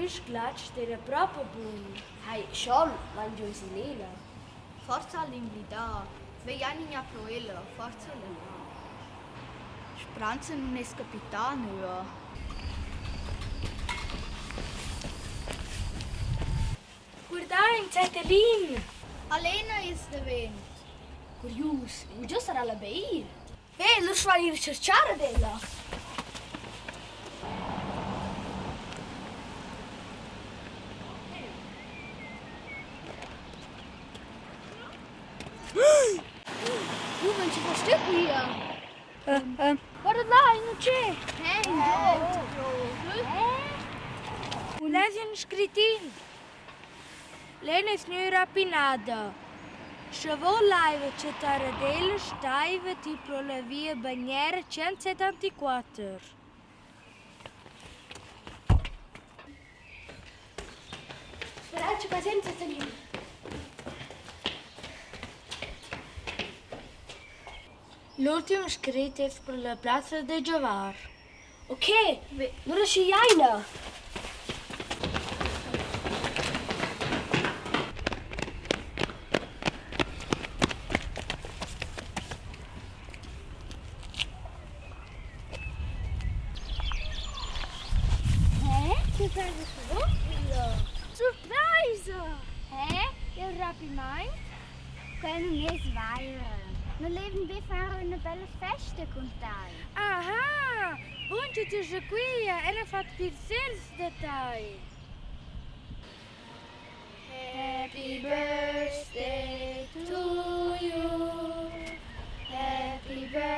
Fischglatsch, der è proprio buono. Hey, schon, mangio un silena. Forza all'invità. Veiani mia proela, forza all'invità. Speranza non è capitano. Guardai in Zettelin! Alena è da vento. Curios, in giù sarà la beir. Lo vai a ricercare della! Non ci fa sto qui. Guarda là, non c'è! Lesi un scritin! Lena è signora rapinata. Se vuoi live accettare della staiva tipo la via Bagnera 174. Sperate pazienza, Zettelin. L'ultimo scritto è per la piazza de Giovar. Ok, non ci jaina. Che bello Surprise! Il rapimento? Können wir es feiern? Wir leben wir feiern eine bella festa con te. Aha! Bunci ti sei qui e ne fa piacere da te. Happy birthday to you. Happy birthday.